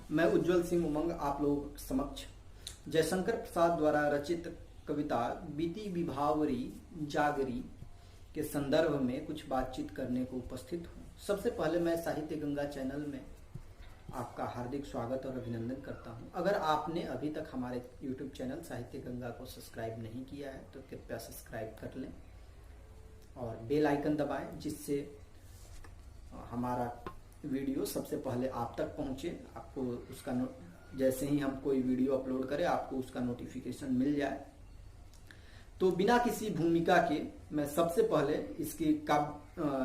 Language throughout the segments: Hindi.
मैं उज्जवल सिंह उमंग आप लोगों के समक्ष जयशंकर प्रसाद द्वारा रचित कविता बीती विभावरी जागरी के संदर्भ में कुछ बातचीत करने को उपस्थित हूँ। सबसे पहले मैं साहित्य गंगा चैनल में आपका हार्दिक स्वागत और अभिनंदन करता हूँ। अगर आपने अभी तक हमारे YouTube चैनल साहित्य गंगा को सब्सक्राइब नहीं किया है तो कृपया सब्सक्राइब कर लें और बेल आइकन दबाएं, जिससे हमारा वीडियो सबसे पहले आप तक पहुंचे। आपको उसका जैसे ही हम कोई वीडियो अपलोड करें आपको उसका नोटिफिकेशन मिल जाए। तो बिना किसी भूमिका के मैं सबसे पहले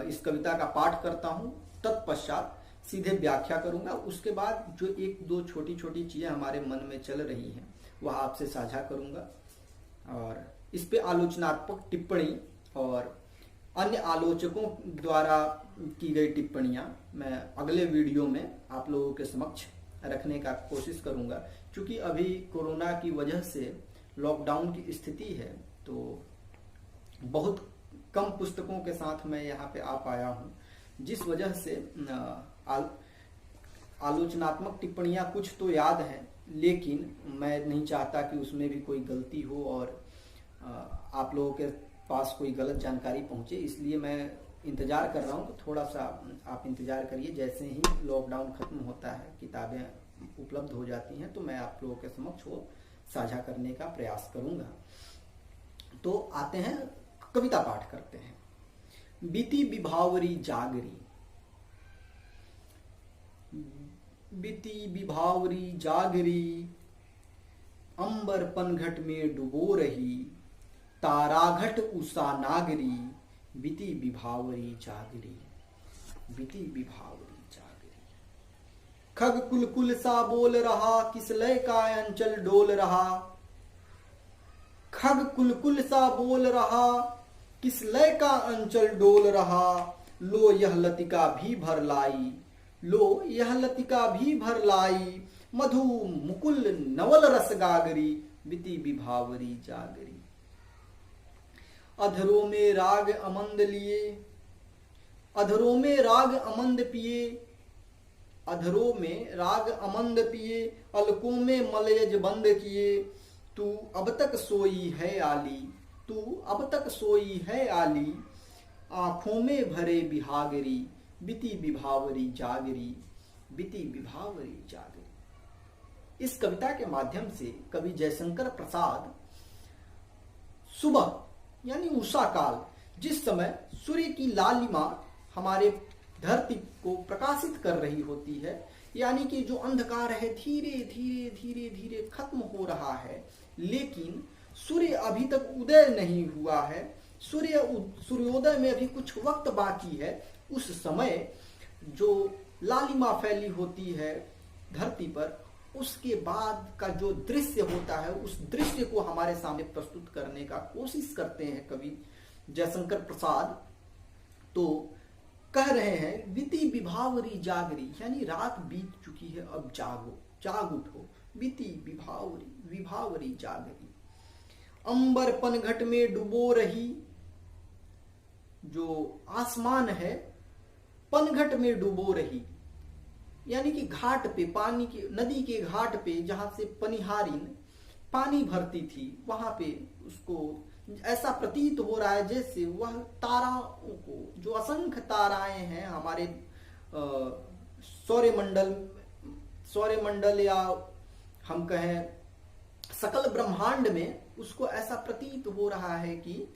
इस कविता का पाठ करता हूं, तत्पश्चात सीधे व्याख्या करूंगा। उसके बाद जो एक दो छोटी छोटी चीजें हमारे मन में चल रही हैं वह आपसे साझा करूंगा और इस पे आलोचनात्मक टिप्पणी और अन्य आलोचकों द्वारा की गई टिप्पणियां मैं अगले वीडियो में आप लोगों के समक्ष रखने का कोशिश करूंगा। क्योंकि अभी कोरोना की वजह से लॉकडाउन की स्थिति है, तो बहुत कम पुस्तकों के साथ मैं यहाँ पे आ पाया हूँ, जिस वजह से आलोचनात्मक टिप्पणियां कुछ तो याद हैं, लेकिन मैं नहीं चाहता कि उसमें भी कोई गलती हो और आप लोगों के पास कोई गलत जानकारी पहुंचे। इसलिए मैं इंतजार कर रहा हूं। तो थोड़ा सा आप इंतजार करिए, जैसे ही लॉकडाउन खत्म होता है, किताबें उपलब्ध हो जाती हैं, तो मैं आप लोगों के समक्ष वो साझा करने का प्रयास करूंगा। तो आते हैं, कविता पाठ करते हैं। बीती विभावरी जागरी। बीती विभावरी जागरी, अंबर पनघट में डुबो रही, ताराघट उषा नागरी, बीती विभावरी जागरी, बीती विभावरी जागरी। खग कुलकुल सा बोल रहा, किस लय का अंचल डोल रहा। खग कुलकुल सा बोल रहा, किस लय का अंचल डोल रहा। लो यह लतिका भी भर लाई, लो यह लतिका भी भर लाई। मधु मुकुल नवल रस गागरी, बीती विभावरी जागरी। अधरों में राग अमंद लिए, अधरों में राग अमंद पिए, अधरों में राग अमंद पिए। अलकों में मलयज बंद किए। तू अब तक सोई है आली, तू अब तक सोई है आली। आंखों में भरे बिहागरी, बीती विभावरी जागरी, बीती विभावरी जागरी। इस कविता के माध्यम से कवि जयशंकर प्रसाद सुबह यानी उषा काल, जिस समय सूर्य की लालिमा हमारे धरती को प्रकाशित कर रही होती है, यानी कि जो अंधकार है धीरे धीरे धीरे धीरे खत्म हो रहा है, लेकिन सूर्य अभी तक उदय नहीं हुआ है, सूर्योदय में अभी कुछ वक्त बाकी है। उस समय जो लालिमा फैली होती है धरती पर, उसके बाद का जो दृश्य होता है, उस दृश्य को हमारे सामने प्रस्तुत करने का कोशिश करते हैं कवि जयशंकर प्रसाद। तो कह रहे हैं बीती विभावरी जागरी, यानी रात बीत चुकी है, अब जागो, जाग उठो। बीती विभावरी, विभावरी जागरी। अंबर पनघट में डुबो रही, जो आसमान है पनघट में डुबो रही, यानी कि घाट पे, पानी के, नदी के घाट पे जहां से पनिहारिन पानी भरती थी, वहां पे उसको ऐसा प्रतीत हो रहा है जैसे वह ताराओं को, जो असंख्य ताराएं हैं हमारे सौरमंडल या हम कहें सकल ब्रह्मांड में, उसको ऐसा प्रतीत हो रहा है कि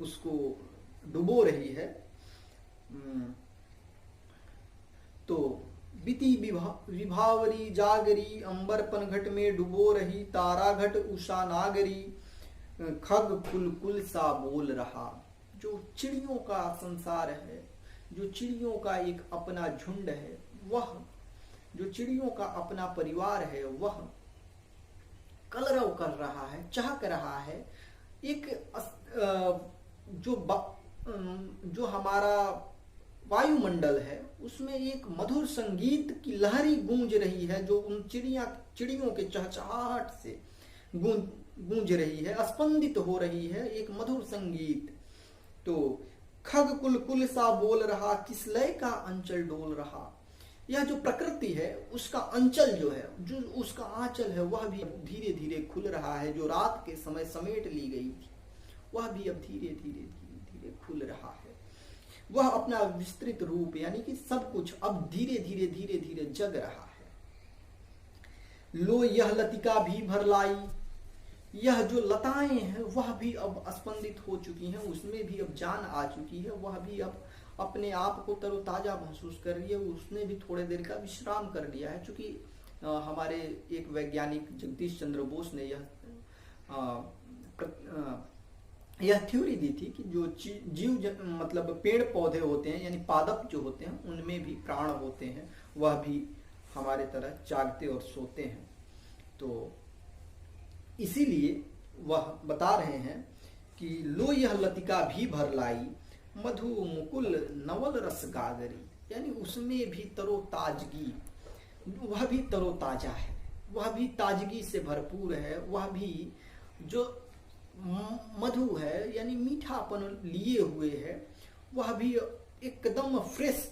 उसको डुबो रही है। तो बीती विभावरी जागरी, अंबर पनघट में डुबो रही, ताराघट उषा नागरी। खग कुलकुल सा बोल रहा, जो चिड़ियों का संसार है, जो चिड़ियों का एक अपना झुंड है, वह जो चिड़ियों का अपना परिवार है, वह कलरव कर रहा है, चहक रहा है। एक जो हमारा वायुमंडल है, उसमें एक मधुर संगीत की लहरी गूंज रही है, जो उन चिड़ियों के चहचहाहट से गूंज रही है, स्पंदित हो रही है, एक मधुर संगीत। तो खग कुलकुल सा बोल रहा, किस लय का अंचल डोल रहा। यह जो प्रकृति है उसका अंचल जो है, जो उसका आंचल है, वह भी धीरे धीरे खुल रहा है। जो रात के समय समेट ली गई थी वह भी अब धीरे धीरे धीरे धीरे खुल रहा है। वह अपना विस्तृत रूप यानी कि सब कुछ अब धीरे धीरे धीरे धीरे जग रहा है। लो यह लतिका भी भर लाई, यह जो लताएं हैं वह भी अब स्पंदित हो चुकी हैं, उसमें भी अब जान आ चुकी है। वह भी अब अपने आप को तरोताजा महसूस कर रही है। उसने भी थोड़े देर का विश्राम कर लिया है। चूंकि हमारे एक वैज्ञानिक जगदीश चंद्र बोस ने यह थ्योरी दी थी कि जो जीव मतलब पेड़ पौधे होते हैं यानी पादप जो होते हैं उनमें भी प्राण होते हैं, वह भी हमारे तरह जागते और सोते हैं। तो इसीलिए वह बता रहे हैं कि लो यह लतिका भी भर लाई, मधु मुकुल नवल रस गागरी, यानी उसमें भी तरोताजगी, वह भी तरोताजा है, वह भी ताजगी से भरपूर है। वह भी जो मधु है यानी मीठापन लिए हुए है, वह भी एकदम फ्रेश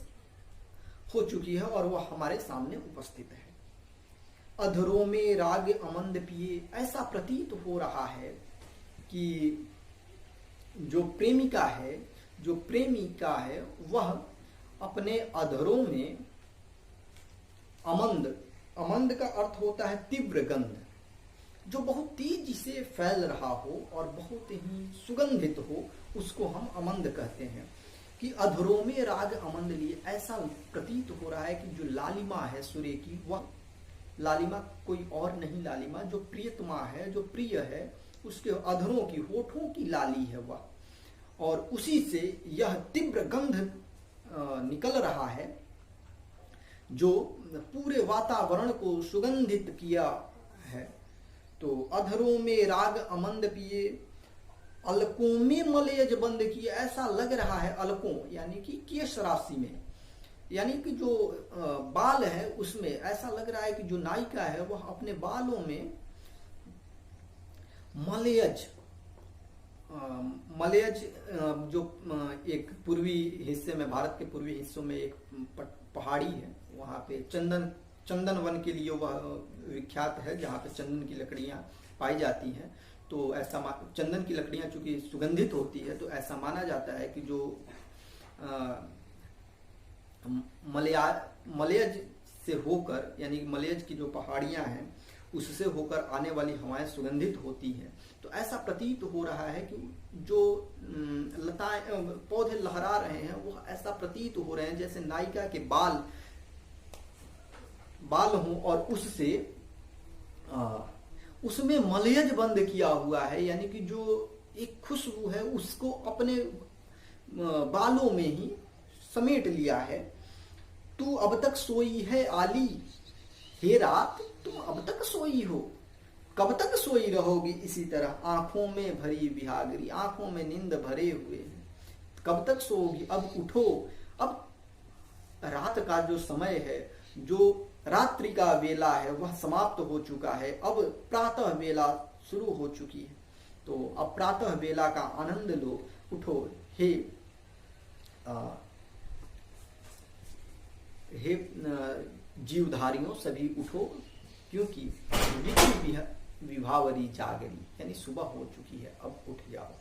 हो चुकी है और वह हमारे सामने उपस्थित है। अधरों में राग अमंद पिए, ऐसा प्रतीत हो रहा है कि जो प्रेमिका है, जो प्रेमिका है, वह अपने अधरों में अमंद, अमंद का अर्थ होता है तीव्र गंध, जो बहुत तेजी से फैल रहा हो और बहुत ही सुगंधित हो, उसको हम अमंद कहते हैं। कि अधरों में राग अमंद लिए, ऐसा प्रतीत हो रहा है कि जो लालिमा है सूर्य की, वह लालिमा कोई और नहीं, लालिमा जो प्रियतमा है, जो प्रिय है, उसके अधरों की, होठों की लाली है वह, और उसी से यह तीव्र गंध निकल रहा है जो पूरे वातावरण को सुगंधित किया है। तो अधरों में राग अमंद पिए, अलकों में मलयज बंद किए, ऐसा लग रहा है अलकों यानी कि केश राशि में, यानी कि जो बाल है उसमें ऐसा लग रहा है कि जो नायिका है वह अपने बालों में मलयज, मलयज जो एक पूर्वी हिस्से में, भारत के पूर्वी हिस्सों में एक पहाड़ी है, वहाँ पे चंदन वन के लिए वह विख्यात है, जहाँ पे चंदन की लकड़ियाँ पाई जाती हैं। तो ऐसा चंदन की लकड़ियाँ चूंकि सुगंधित होती है, तो ऐसा माना जाता है कि जो मलयज से होकर, यानी मलयज की जो पहाड़ियाँ हैं उससे होकर आने वाली हवाएं सुगंधित होती हैं। तो ऐसा प्रतीत हो रहा है कि जो लताएं, पौधे लहरा रहे हैं, वो ऐसा प्रतीत हो रहे हैं जैसे नायिका के बाल हों और उससे उसमें मलयज बंद किया हुआ है, यानी कि जो एक खुशबू है उसको अपने बालों में ही समेट लिया है। तू अब तक सोई है आली, हे रात तुम अब तक सोई हो, कब तक सोई रहोगी इसी तरह, आंखों में भरी बिहागरी, आंखों में नींद भरे हुए हैं, कब तक सोओगी, अब उठो। अब रात का जो समय है, जो रात्रि का वेला है, वह समाप्त हो चुका है, अब प्रातः वेला शुरू हो चुकी है। तो अब प्रातः वेला का आनंद लो, उठो, हे जीवधारियों सभी उठो, क्योंकि विभावरी जागरी, यानी सुबह हो चुकी है, अब उठ जाओ।